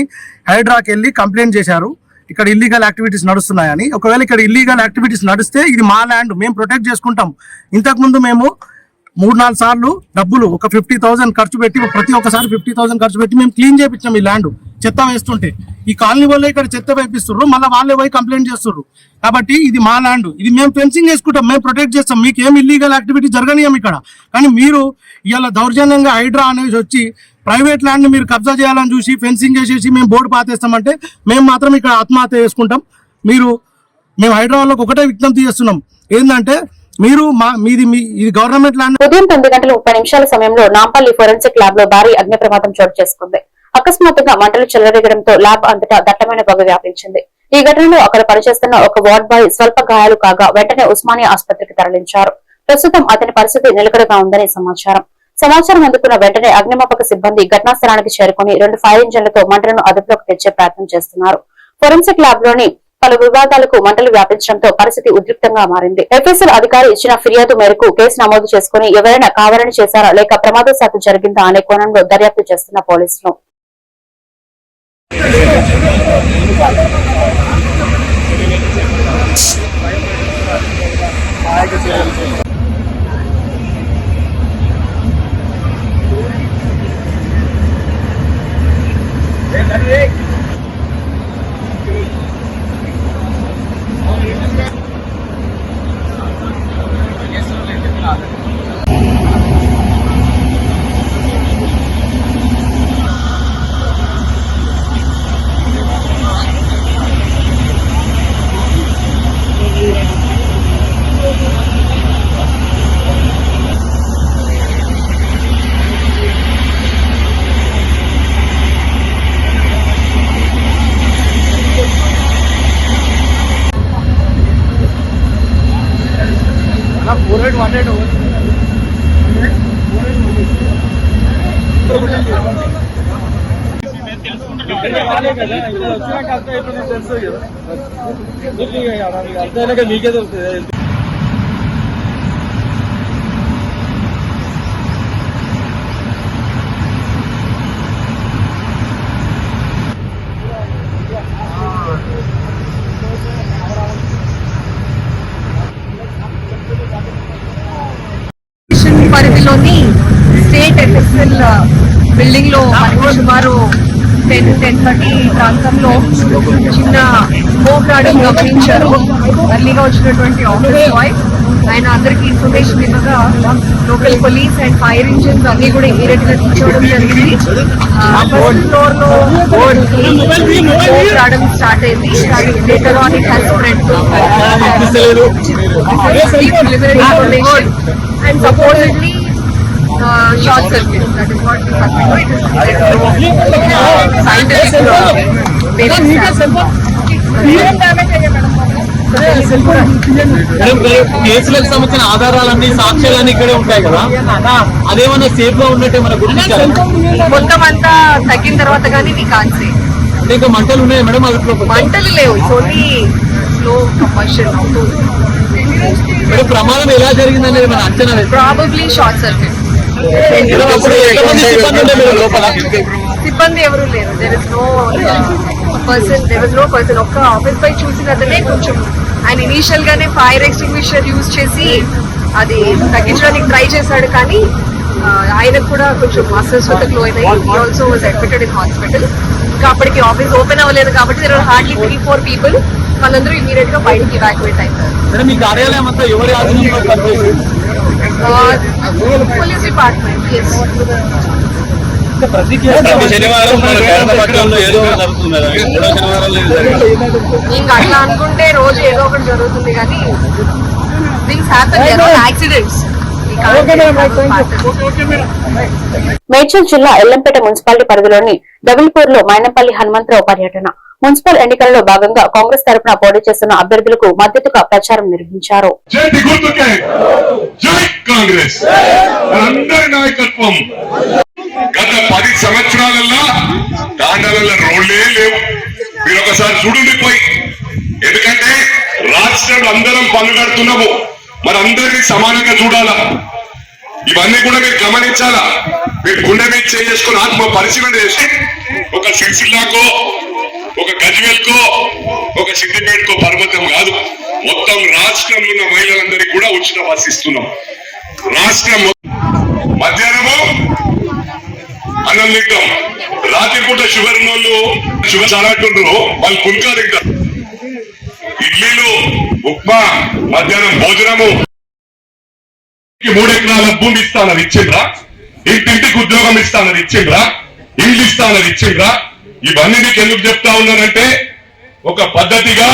హైడ్రాకి వెళ్ళి కంప్లైంట్ చేశారు, ఇక్కడ ఇల్లీగల్ యాక్టివిటీస్ నడుస్తున్నాయని. ఒకవేళ ఇక్కడ ఇల్లీగల్ యాక్టివిటీస్ నడిస్తే ఇది మా ల్యాండ్, మేము ప్రొటెక్ట్ చేసుకుంటాం. ఇంతకుముందు మేము 3-4 సార్లు డబ్బులు ఒక 50,000 ఖర్చు పెట్టి, ప్రతి ఒక్కసారి 50,000 ఖర్చు పెట్టి మేము క్లీన్ చేయించాం ఈ ల్యాండ్. చెత్త వేస్తుంటే ఈ కాలనీ వాళ్ళే ఇక్కడ చెత్త వేపిస్తున్నారు, మళ్ళీ వాళ్ళే పోయి కంప్లైంట్ చేస్తున్నారు. కాబట్టి ఇది మా ల్యాండ్, ఇది మేము ఫెన్సింగ్ వేసుకుంటాం, మేము ప్రొటెక్ట్ చేస్తాం, మీకు ఏం ఇల్లీగల్ యాక్టివిటీ జరగనీయం ఇక్కడ. కానీ మీరు ఇలా దౌర్జన్యంగా హైడ్రా అనేది వచ్చి ప్రైవేట్ ల్యాండ్ మీరు కబ్జా చేయాలని చూసి ఫెన్సింగ్ వేసేసి మేము బోర్డు పాతేస్తామంటే మేము మాత్రం ఇక్కడ ఆత్మహత్య చేసుకుంటాం. మేము హైడ్రా వాళ్ళకి ఒకటే విజ్ఞప్తి చేస్తున్నాం, ఏంటంటే మీరు ఇది గవర్నమెంట్ ల్యాండ్. ఉదయం 9:30 సమయంలో నాంపల్లి ఫోరెన్సిక్ ల్యాబ్ లో భారీ అగ్ని ప్రమాదం చోటు చేసుకుంది. అకస్మాత్తుగా మంటలు చెలరేగడంతో ల్యాబ్ అంతటా దట్టమైన పొగ వ్యాపించింది. ఈ ఘటనలో అక్కడ పనిచేస్తున్న ఒక వార్డ్ బాయ్ స్వల్ప గాయాలు కాగా వెంటనే ఉస్మానియా ఆసుపత్రికి తరలించారు. ప్రస్తుతం అతని పరిస్థితి నిలకడగా ఉందని సమాచారం అందుకున్న వెంటనే అగ్నిమాపక సిబ్బంది ఘటనా స్థలానికి చేరుకుని 2 ఫైర్ ఇంజన్లతో మంటలను అదుపులోకి తెచ్చే ప్రయత్నం చేస్తున్నారు. ఫోరెన్సిక్ ల్యాబ్ లోని పలు విభాగాలకు మంటలు వ్యాపించడంతో పరిస్థితి ఉద్రిక్తంగా మారింది. ఎఫ్ఎస్ఎల్ అధికారి ఇచ్చిన ఫిర్యాదు మేరకు కేసు నమోదు చేసుకుని ఎవరైనా కావాలని చేశారా లేక ప్రమాదశాత్తు జరిగిందా అనే కోణంలో దర్యాప్తు చేస్తున్న పోలీసులు. మీకే తెలుస్తుంది. పరిధిలోని స్టేట్ ఎఫ్ఎస్ఎల్ బిల్డింగ్ లో సుమారు 10:30 ప్రాంతంలో చిన్న మోకాడం గమనించారు. అర్లీగా వచ్చినటువంటి ఆఫీస్ బాయ్ ఆయన అందరికి ఇన్ఫర్మేషన్ ఇవ్వగా local police and fire engines అన్ని కూడా ఇమీడియట్ గా తీసుకోవడం జరిగింది. ఫస్ట్ ఫ్లోర్ లో మోకాడం స్టార్ట్ అయింది. Later on it has spread to information and supposedly short circuit. That is what we have to do. It is scientific కేసులకు సంబంధించిన ఆధారాలన్నీ సాక్ష్యాలన్నీ ఇక్కడే ఉంటాయి కదా, అదేమన్నా సేఫ్ గా ఉన్నట్టే మన గుర్తించాలి. మొత్తం అంతా తగ్గిన తర్వాత కానీ మీ కాన్సే అంటే ఇంకా మంటలు ఉన్నాయి మేడం, అవి మంటలు లేవు. ఇట్స్ ఓన్లీ స్లో కంబషన్ అవుతుంది. మేడం ప్రమాదం ఎలా జరిగింది అనేది మన అంచనా ప్రాబబ్లీ షార్ట్ సర్క్యూట్. సిబ్బంది ఎవరు లేరు. There is no person. ఒక్క ఆఫీస్ పై చూసినతనే కొంచెం ఆయన ఇనీషియల్ గానే ఫైర్ ఎక్స్టింగ్విషర్ యూజ్ చేసి అది తగ్గించడానికి ట్రై చేశాడు, కానీ ఆయనకు కూడా కొంచెం అస్వస్థతకు లోనై also was admitted in hospital. ఇంకా అప్పటికి ఆఫీస్ ఓపెన్ అవ్వలేదు కాబట్టి there were hardly 3-4 people. వాళ్ళందరూ ఇమీడియట్ గా బయటికి ఇవాక్యుయేట్ అయిపోయారు. మీ కార్యాలయం అంతా ఎవరి పోలీస్ డిపార్ట్మెంట్. ఇంకా అట్లా అనుకుంటే రోజు ఏదో ఒకటి జరుగుతుంది, కానీ థింగ్స్ హ్యాపెన్. యాక్సిడెంట్స్ మేడ్చల్ జిల్లా ఎల్లంపేట మున్సిపాలిటీ పరిధిలోని డబుల్పూర్ లో మైనంపల్లి హనుమంతరావు పర్యటన. మున్సిపల్ ఎన్నికలలో భాగంగా కాంగ్రెస్ తరఫున పోటీ చేస్తున్న అభ్యర్థులకు మద్దతుగా ప్రచారం నిర్వహించారు. గత 10 సంవత్సరాలలో తాండాలలో రోడ్లే లేవు. మీరు ఒకసారి చూడండి పోయి. ఎందుకంటే రాష్ట్రంలో అందరం పన్ను కడుతున్నాము, మరి అందరినీ సమానంగా చూడాలా. ఇవన్నీ కూడా మీరు గమనించాలా. మీరు గుండె మీద చేసుకుని ఆత్మ పరిశీలన చేసి ఒక సిరిసిల్లాకో, ఒక గజ్వేల్కో, ఒక సిద్దిపేటకో పరిమితం కాదు, మొత్తం రాష్ట్రంలో ఉన్న మహిళలందరికీ కూడా ఉచిత బస్సు ఇస్తున్నాం. రాష్ట్రం మధ్యాహ్నము అన్నం తింటాం, రాత్రిపూట షుగర్ ఉన్నోళ్ళు షుగర్ చాలాంటుండ్రు, వాళ్ళు పుల్కా తింటారు. ఇడ్లీలు, ఉప్మా, మధ్యాహ్నం భోజనము. 3 ఎకరాల భూమి ఇస్తానని ఇచ్చిండ్రా, ఇంటింటికి ఉద్యోగం ఇస్తానని ఇచ్చిండ్రా, ఇల్లు ఇస్తానని ఇచ్చిండ్రా. ఇవన్నీ నీకు ఎందుకు చెప్తా ఉన్నానంటే ఒక పద్ధతిగా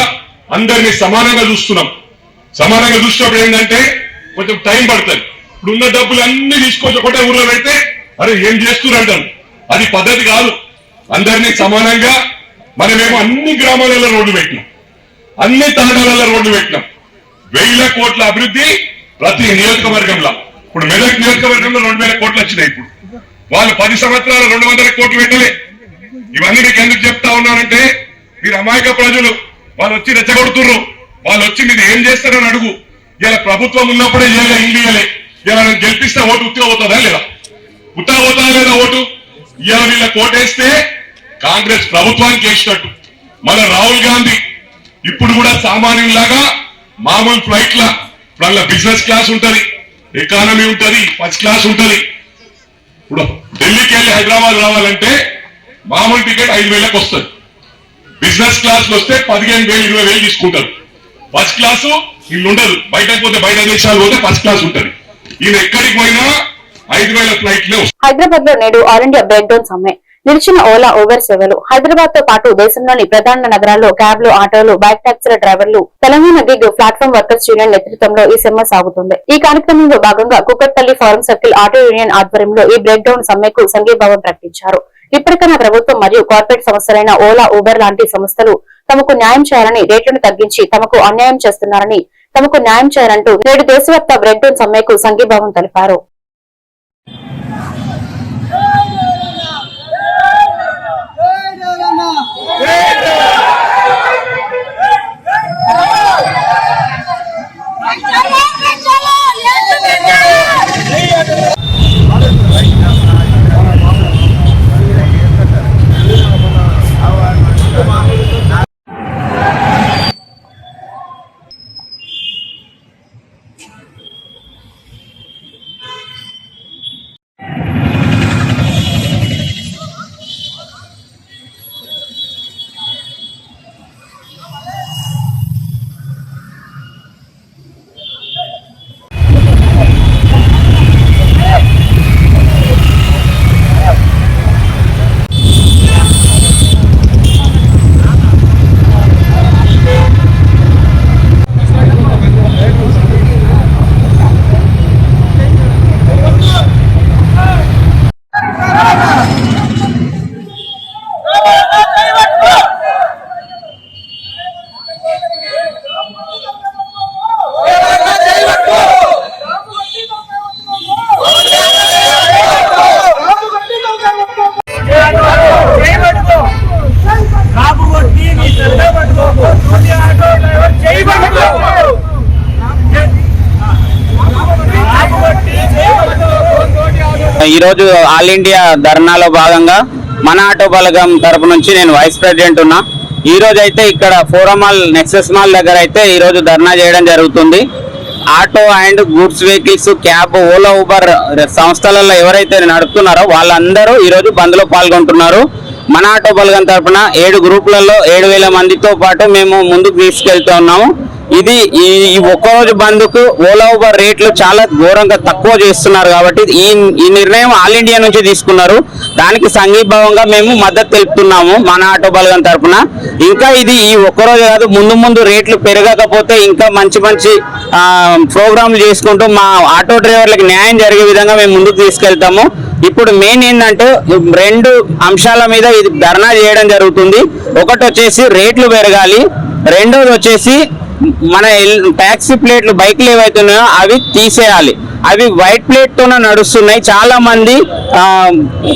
అందరినీ సమానంగా చూస్తున్నాం. సమానంగా చూసినప్పుడు ఏంటంటే కొంచెం టైం పడుతుంది. ఇప్పుడు ఉన్న డబ్బులు అన్ని తీసుకొచ్చి ఒకటే ఊర్లో పెడితే అరే ఏం చేస్తున్నారు, అది పద్ధతి కాదు. అందరినీ సమానంగా మనమేమో అన్ని గ్రామాలలో రోడ్డు పెట్టినాం, అన్ని తాండాలలో రోడ్డు పెట్టినాం. 1000 కోట్ల అభివృద్ధి ప్రతి నియోజకవర్గంలో. ఇప్పుడు మెదక్ నియోజకవర్గంలో 2000 కోట్లు వచ్చినాయి. ఇప్పుడు వాళ్ళు 10 సంవత్సరాలు 200 కోట్లు పెట్టలే. ఇవన్నీ మీకు ఎందుకు చెప్తా ఉన్నానంటే మీరు అమాయక ప్రజలు, వాళ్ళు వచ్చి రెచ్చగొడుతుర్రు, వాళ్ళు వచ్చి మీరు ఏం చేస్తారని అడుగు. ఇలా ప్రభుత్వం ఉన్నప్పుడే ఇల్లు ఇవ్వలే, ఇలా గెలిపిస్తే ఓటు ఉత్తిగా పోతుందా లేదా, ఉత్తగా పోతుందా లేదా ఓటు. ఇలా వీళ్ళ కోటేస్తే కాంగ్రెస్ ప్రభుత్వానికి వేసినట్టు. మన రాహుల్ గాంధీ ఇప్పుడు కూడా సామాన్యులాగా మామూలు ఫ్లైట్ లా, ఇప్పుడు బిజినెస్ క్లాస్ ఉంటది, ఎకానమీ ఉంటది, ఫస్ట్ క్లాస్ ఉంటది. ఇప్పుడు ఢిల్లీకి వెళ్ళి హైదరాబాద్ రావాలంటే మామూలు టికెట్ 5,000కి వస్తుంది. బిజినెస్ క్లాస్ లో వస్తే 15,000, 20,000 తీసుకుంటారు. ఫస్ట్ క్లాసు ఇల్లు ఉండదు. బయటకు పోతే, బయట దేశాలు పోతే ఫస్ట్ క్లాస్ ఉంటది. ఈయన ఎక్కడికి పోయినా 5,000 ఫ్లైట్లే. హైదరాబాద్ లో నేడు ఆల్ ఇండియా బ్రేక్ డౌన్ సమ్మె. నిలిచిన ఓలా, ఊబర్ సేవలు. హైదరాబాద్ తో పాటు దేశంలోని ప్రధాన నగరాల్లో క్యాబ్లు, ఆటోలు, బైక్ టాక్సీల డ్రైవర్లు, Telangana gig platform workers union నేతృత్వంలో ఈ సమ్మె సాగుతుంది. ఈ కార్యక్రమంలో భాగంగా Kukatpally forum circle auto union ఆధ్వర్యంలో ఈ బ్రేక్ డౌన్ సమ్మెకు సంఘీభావం ప్రకటించారు. ఇప్పటికైనా ప్రభుత్వం మరియు కార్పొరేట్ సంస్థలైన ఓలా, ఊబర్ లాంటి సంస్థలు తమకు న్యాయం చేయాలని, రేట్లను తగ్గించి తమకు అన్యాయం చేస్తున్నారని, తమకు న్యాయం చేయాలంటూ నేడు దేశవ్యాప్త బ్రేక్ డౌన్ సమ్మెకు సంఘీభావం తెలిపారు. ఈరోజు ఆల్ ఇండియా ధర్నాలో భాగంగా మన ఆటో బలగం తరపు నుంచి నేను వైస్ ప్రెసిడెంట్ ఉన్నా. ఈ రోజు అయితే ఇక్కడ ఫోరం మాల్, నెక్సెస్ మాల్ దగ్గర అయితే ఈ రోజు ధర్నా చేయడం జరుగుతుంది. Auto and goods vehicles, cab, Ola, Uber సంస్థలలో ఎవరైతే నడుపుతున్నారో వాళ్ళందరూ ఈ రోజు బంద్ లో పాల్గొంటున్నారు. మన ఆటో బలగం తరపున 7 గ్రూపులలో 7,000 మందితో పాటు మేము ముందుకు తీసుకెళ్తూ ఉన్నాము. ఇది ఈ ఒక్కరోజు బంద్కు ఓలా ఊబర్ రేట్లు చాలా ఘోరంగా తక్కువ చేస్తున్నారు కాబట్టి ఈ నిర్ణయం ఆల్ ఇండియా నుంచి తీసుకున్నారు. దానికి సంఘీభావంగా మేము మద్దతు తెలుపుతున్నాము మన ఆటో బలగం తరఫున. ఇంకా ఇది ఈ ఒక్కరోజు కాదు, ముందు రేట్లు పెరగకపోతే ఇంకా మంచి ప్రోగ్రాంలు చేసుకుంటూ మా ఆటో డ్రైవర్లకు న్యాయం జరిగే విధంగా మేము ముందుకు తీసుకెళ్తాము. ఇప్పుడు మెయిన్ ఏంటంటే 2 అంశాల మీద ఇది ధర్నా చేయడం జరుగుతుంది. ఒకటి వచ్చేసి రేట్లు పెరగాలి, రెండోది వచ్చేసి మన ట్యాక్సీ ప్లేట్లు బైక్లు ఏవైతున్నాయో అవి తీసేయాలి. అవి వైట్ ప్లేట్ తోనే నడుస్తున్నాయి, చాలా మంది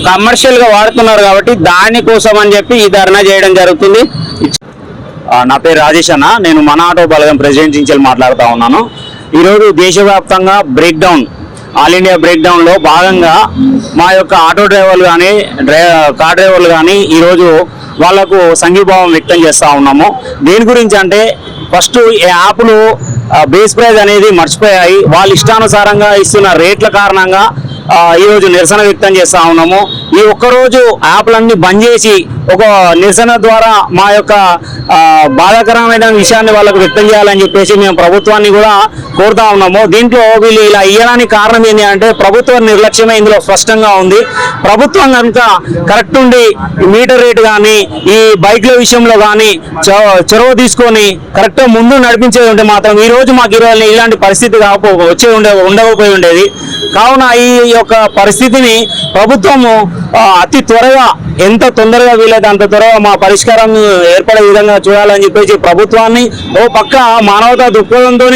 కమర్షియల్ గా వాడుతున్నారు కాబట్టి దానికోసం అని చెప్పి ఈ ధర్నా చేయడం జరుగుతుంది. నా పేరు రాజేష్ అన్న, నేను మన ఆటో బలగం ప్రెసిడెంట్ నుంచి మాట్లాడుతూ ఉన్నాను. ఈరోజు దేశవ్యాప్తంగా బ్రేక్డౌన్, ఆల్ ఇండియా బ్రేక్డౌన్ లో భాగంగా మా యొక్క ఆటో డ్రైవర్లు కానీ కార్ డ్రైవర్లు కానీ ఈరోజు వాళ్లకు సంఘీభావం వ్యక్తం చేస్తూ ఉన్నాము. దేని గురించి అంటే ఫస్ట్ ఈ యాప్లు బేస్ ప్రైస్ అనేది మర్చిపోయాయి. వాళ్ళ ఇష్టానుసారంగా ఇస్తున్న రేట్ల కారణంగా ఈరోజు నిరసన వ్యక్తం చేస్తూ ఉన్నాము. ఈ ఒక్కరోజు యాప్లన్నీ బంద్ చేసి ఒక నిరసన ద్వారా మా యొక్క బాధాకరమైన విషయాన్ని వాళ్ళకు వ్యక్తం చేయాలని చెప్పేసి మేము ప్రభుత్వాన్ని కూడా కోరుతా ఉన్నాము. దీంట్లో వీళ్ళు ఇలా ఇయ్యడానికి కారణం ఏంటి అంటే ప్రభుత్వ నిర్లక్ష్యమే ఇందులో స్పష్టంగా ఉంది. ప్రభుత్వం కనుక కరెక్ట్ ఉండి మీటర్ రేట్ కానీ ఈ బైక్ల విషయంలో కానీ చొరవ తీసుకొని కరెక్ట్ ముందు నడిపించేది ఉంటే మాత్రం ఈ రోజు మాకు ఇలాంటి పరిస్థితి ఉండకపోయి ఉండేది. కావున ఈ యొక్క పరిస్థితిని ప్రభుత్వము అతి త్వరగా, ఎంత తొందరగా వీలైతే అంత త్వరగా మా పరిష్కారం ఏర్పడే విధంగా చూడాలని చెప్పేసి ప్రభుత్వాన్ని, ఓ పక్క మానవతా దృక్పథంతో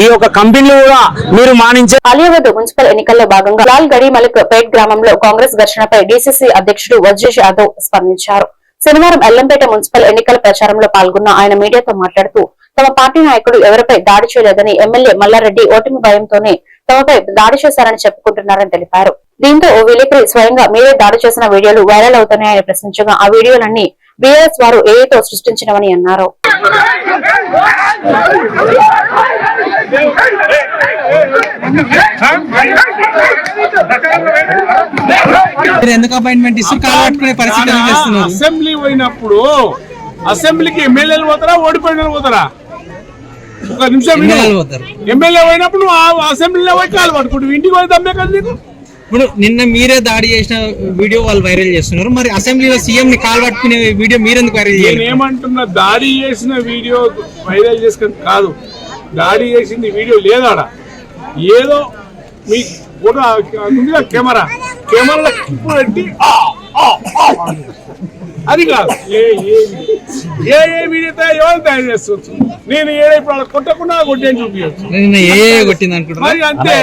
ఈ యొక్క కంపెనీలు కూడా మీరు మానించే. అలియావద్ మున్సిపల్ ఎన్నికల్లో భాగంగా లాల్ గడి మలిక్ పేట్ గ్రామంలో కాంగ్రెస్ ఘర్షణపై డీసీసీ అధ్యక్షుడు వజ్రేష్ యాదవ్ స్పందించారు. శనివారం ఎల్లంపేట మున్సిపల్ ఎన్నికల ప్రచారంలో పాల్గొన్న ఆయన మీడియాతో మాట్లాడుతూ తమ పార్టీ నాయకుడు ఎవరిపై దాడి చేయలేదని, ఎమ్మెల్యే మల్లారెడ్డి ఓటమి భయంతోనే తమపై దాడి చేశారని చెప్పుకుంటున్నారని తెలిపారు. దీంతో ఓ విలేకరి స్వయంగా మీరే దాడి చేసిన వీడియోలు వైరల్ అవుతున్నాయని ప్రశ్నించగా ఆ వీడియోలన్నీ బీఆర్ఎస్ వారు ఏఐతో సృష్టించినవని అన్నారు. ఎందుకు అపాయింట్మెంట్ ఇస్తున్నారు? అసెంబ్లీ పోయినప్పుడు అసెంబ్లీకి ఎమ్మెల్యేలు పోతారా, ఓడిపోయిన పోతారా? ఒక నిమిషం, ఎమ్మెల్యే పోయినప్పుడు అసెంబ్లీలో పోయి కాలు పట్టుకుంటు ఇంటికి పోయి దమ్మే కదా నీకు. ఇప్పుడు నిన్న మీరే దాడి చేసిన వీడియో వాళ్ళు వైరల్ చేస్తున్నారు, మరి అసెంబ్లీలో సీఎం ని కాల్ పట్టుకునే వీడియో మీరెందుకు వైరల్ చేయాలి? నేను ఏమంటున్నా, దాడి చేసిన వీడియో వైరల్ చేసుకుని కాదు, దాడి చేసింది వీడియో లేదాడ, ఏదో మీ ఫోటో ఉందిగా కెమెరాలో ఇప్పుడు పెట్టి అది కాదు. ఏ వీడియోతో ఎవరు తయారు చేసుకోవచ్చు? నేను ఏదో ఇప్పుడు కొట్టకుండా కొట్టేని చూపించచ్చు. మరి అంతే,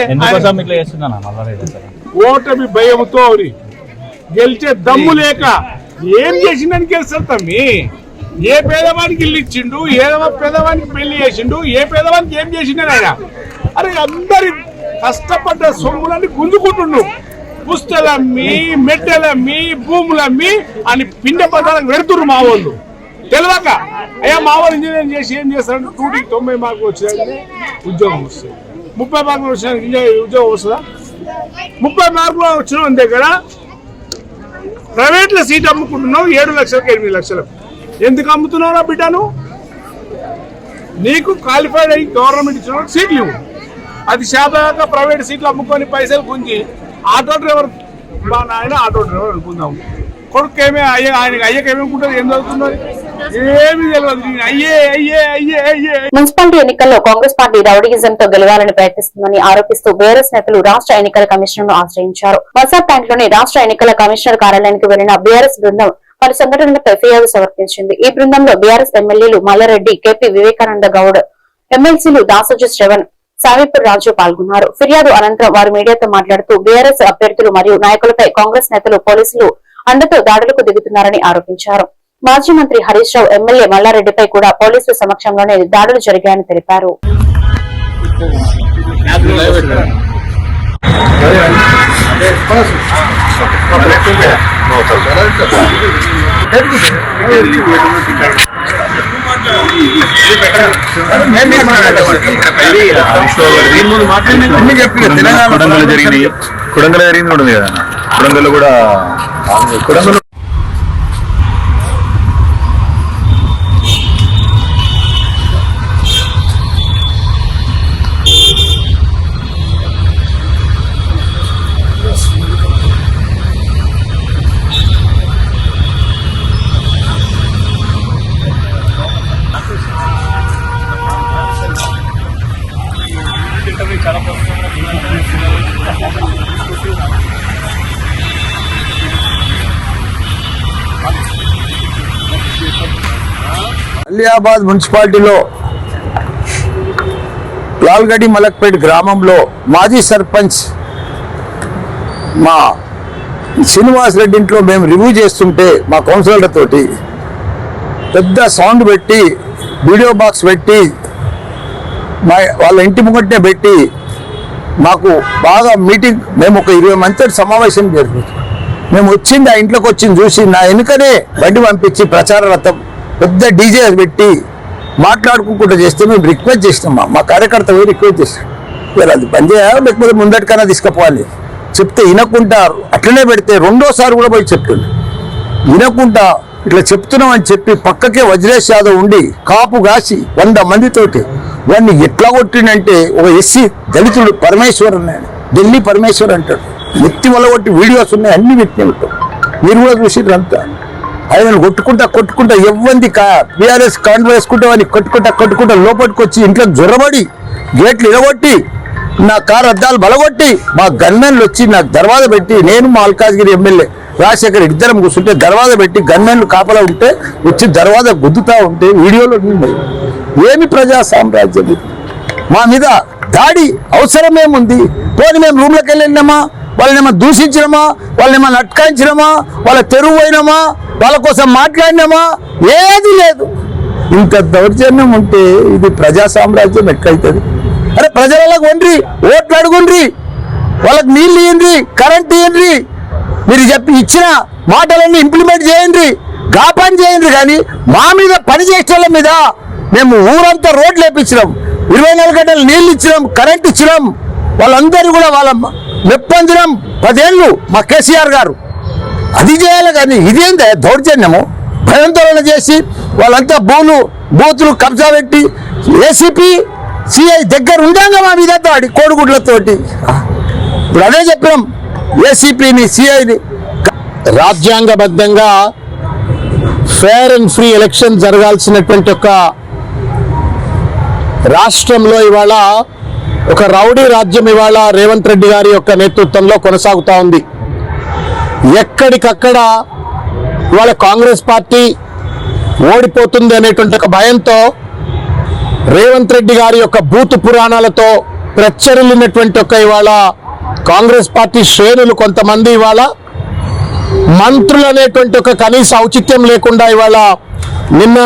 ఓటమి భయంతో గెలిచే దమ్ము లేక ఏం చేసిందని గెలుస్తారు తమ్మి. ఏ పేదవానికి ఇల్లు ఇచ్చిండు, ఏ పేదవానికి పెళ్లి చేసిండు, ఏ పేదవానికి ఏం చేసిండు ఆయన? అరే అందరి కష్టపడ్డ సొమ్ములన్నీ గుంజుకుంటుండు. పుస్తలమ్మి, మెట్టెలమ్మి, భూములమ్మి అని పిండ పదాలకు పెడుతున్నారు మా వాళ్ళు. తెలియక అయ్యా మా వాళ్ళు ఇంజనీరింగ్ చేసి ఏం చేస్తారంటే 90 మార్కులు వచ్చేదానికి ఉద్యోగం వస్తుంది, 30 మార్కులు వచ్చిన ఉద్యోగం వస్తుందా? 30 మార్కులు వచ్చిన దగ్గర ప్రైవేట్ లో సీట్ అమ్ముకుంటున్నావు 7 లక్షలకు 8 లక్షలకు. ఎందుకు అమ్ముతున్నావురా బిడ్డను? నీకు క్వాలిఫైడ్ అయ్యి గవర్నమెంట్ ఇచ్చిన సీట్లు ఇవ్వు. అది శాతగా ప్రైవేట్ సీట్లు అమ్ముకొని పైసలు గుంజి ఆటో డ్రైవర్ ఆయన ఆటో డ్రైవర్ అనుకుందాం. కొడుకు ఏమే ఆయనకి అయ్యేకేమేముంటుంది, ఏం చదువుతున్నది ఏమి తెలియదు. మున్సిపాలిటీ ఎన్నికల్లో కాంగ్రెస్ పార్టీ రౌడీయిజం తో గెలవాలని ప్రయత్నిస్తుందని ఆరోపిస్తూ బీఆర్ఎస్ నేతలు రాష్ట్ర ఎన్నికల కమిషనర్ ను ఆశ్రయించారు. వసాబ్ ట్యాంక్ లోని రాష్ట్ర ఎన్నికల కమిషనర్ కార్యాలయానికి వెళ్లిన బీఆర్ఎస్ బృందం పలు సంఘటనలపై ఫిర్యాదు సమర్పించింది. ఈ బృందంలో బీఆర్ఎస్ ఎమ్మెల్యేలు మల్లారెడ్డి, కేపీ వివేకానంద గౌడ్, ఎమ్మెల్సీలు దాసోజు శ్రవణ్, సావిపూర్ రాజు పాల్గొన్నారు. ఫిర్యాదు అనంతరం వారు మీడియాతో మాట్లాడుతూ బీఆర్ఎస్ అభ్యర్థులు మరియు నాయకులపై కాంగ్రెస్ నేతలు, పోలీసులు అండతో దాడులకు దిగుతున్నారని ఆరోపించారు. మాజీ మంత్రి హరీష్ రావు, ఎమ్మెల్యే మల్లారెడ్డిపై కూడా పోలీసుల సమక్షంలోనే దాడులు జరిగాయని తెలిపారు. కొడంగల్ జరిగింది కూడా ఉంది కదా, కొడంగల్ కూడా అలియాబాద్ మున్సిపాలిటీలో లాల్గడి మలక్పేట్ గ్రామంలో మాజీ సర్పంచ్ మా శ్రీనివాస్ రెడ్డి ఇంట్లో మేము రివ్యూ చేస్తుంటే మా కౌన్సిలర్లతోటి పెద్ద సౌండ్ పెట్టి వీడియో బాక్స్ పెట్టి వాళ్ళ ఇంటి ముంగట్నే పెట్టి మాకు బాగా మీటింగ్, మేము ఒక 20 మందితో సమావేశం జరుగుతుంది. మేము వచ్చింది ఆ ఇంట్లోకి వచ్చింది చూసి నా వెనుకనే బండి పంపించి ప్రచార రథం పెద్ద డీజే పెట్టి మాట్లాడుకుంటూ చేస్తే మేము రిక్వెస్ట్ చేసినాం. మా కార్యకర్త పోయి రిక్వెస్ట్ చేస్తాం, మీరు అది బంద్ చేయాలి లేకపోతే ముందటికైనా తీసుకుపోవాలి చెప్తే వినకుండా అట్లనే పెడితే రెండోసారి కూడా పోయి చెప్తుండే వినకుండా ఇట్లా చెప్తున్నాం అని చెప్పి పక్కకే వజ్రేష్ యాదవ్ ఉండి కాపు కాసి 100 మందితోటి వాడిని ఎట్లా కొట్టిండంటే ఒక ఎస్సీ దళితుడు పరమేశ్వర్ అన్నాడు, ఢిల్లీ పరమేశ్వర్ అంటాడు, ఎత్తి వల్ల కొట్టి వీడియోస్ ఉన్నాయి, అన్ని వ్యక్తి ఉంటాం మీరు కూడా చూసిర్రు అంతా. ఆయన కొట్టుకుంటా ఎవ్వంది బీఆర్ఎస్ కాన్వో వేసుకుంటే వాడిని కొట్టుకుంటా లోపలికి వచ్చి ఇంట్లో జొరబడి గేట్లు ఇరగొట్టి నా కారు అద్దాలు బలగొట్టి మా గన్మెన్లు వచ్చి నాకు దర్వాజా పెట్టి, నేను మా మల్కాజ్గిరి ఎమ్మెల్యే రాజశేఖర్ ఇద్దరం కూర్చుంటే దర్వాజా పెట్టి గన్మెన్లు కాపలా ఉంటే వచ్చి దర్వాజా గుద్దుతా ఉంటే వీడియోలో ఉన్నాయి. ఏమి ప్రజా సామ్రాజ్యం ఇది? మా మీద దాడి అవసరమేముంది? పోనీ మేము రూమ్లోకి వెళ్ళినామా, వాళ్ళనేమో దూషించినామా, వాళ్ళనేమో అట్కాయించినామా, వాళ్ళ తెరువు పోయినామా, వాళ్ళ కోసం మాట్లాడినామా? ఏది లేదు. ఇంత దౌర్జన్యం ఉంటే ఇది ప్రజా సామ్రాజ్యం ఎట్లయితుంది? అరే ప్రజలకు వండ్రి, ఓట్లు అడుగుండ్రి, వాళ్ళకి నీళ్ళు ఇయ్యండి, కరెంట్ ఇయ్యండి, మీరు చెప్పి ఇచ్చిన మాటలన్నీ ఇంప్లిమెంట్ చేయండి, పని చేయండి. కానీ మా మీద పని చేసే వాళ్ళ మీద మేము ఊరంతా రోడ్లు వేపించినాం, 24 గంటలు నీళ్ళు ఇచ్చినాం, కరెంట్ ఇచ్చినాం, వాళ్ళందరూ కూడా వాళ్ళ మెప్పందినాం 10 ఏళ్ళు మా కేసీఆర్ గారు. అది చేయాలి కానీ ఇదేందే దౌర్జన్యము? భయాందోళన చేసి వాళ్ళంతా బూతులు కబ్జా పెట్టి ఏసీపీ సిఐ దగ్గర ఉండంగా మా మీద దాడి కోడిగుడ్లతోటి. ఇప్పుడు అదే చెప్పినాం, ఏసీపీని సిఐని రాజ్యాంగబద్ధంగా ఫేర్ అండ్ ఫ్రీ ఎలక్షన్ జరగాల్సినటువంటి ఒక రాష్ట్రంలో ఇవాళ ఒక రౌడీ రాజ్యం ఇవాళ రేవంత్ రెడ్డి గారి యొక్క నేతృత్వంలో కొనసాగుతా ఉంది. ఎక్కడికక్కడ ఇవాళ కాంగ్రెస్ పార్టీ ఓడిపోతుంది అనేటువంటి ఒక భయంతో రేవంత్ రెడ్డి గారి యొక్క భూతు పురాణాలతో ప్రచ్చరిల్లినటువంటి ఒక ఇవాళ కాంగ్రెస్ పార్టీ శ్రేణులు కొంతమంది ఇవాళ మంత్రులు అనేటువంటి ఒక కనీస ఔచిత్యం లేకుండా ఇవాళ నిన్న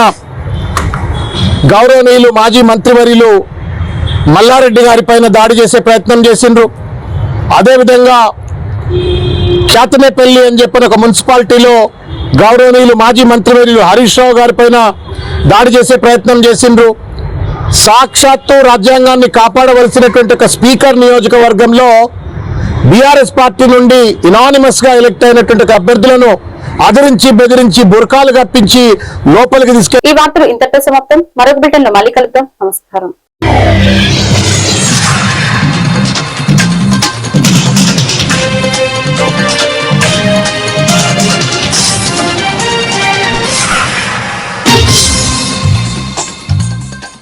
గౌరవనీయులు మాజీ మంత్రివర్యులు మల్లారెడ్డి గారి పైన దాడి చేసే ప్రయత్నం చేసిండ్రు. అదేవిధంగా ఖ్యాతనేపల్లి అని చెప్పిన ఒక మున్సిపాలిటీలో గౌరవనీయులు మాజీ మంత్రివర్యులు హరీష్ రావు గారి పైన దాడి చేసే ప్రయత్నం చేసిండ్రు. సాక్షాత్తు రాజ్యాంగాన్ని కాపాడవలసినటువంటి ఒక స్పీకర్ నియోజకవర్గంలో బీఆర్ఎస్ పార్టీ నుండి ఇనానిమస్ గా ఎలక్ట్ అయినటువంటి అభ్యర్థులను అదిరించి బెదిరించి బుర్కాలు కప్పించి లోపలికి తీసుకెళ్లి. ఈ వార్తలు ఇంతటితో సమాప్తం. మరొక బిల్టన్ లో మళ్ళీ కలుద్దాం. నమస్కారం.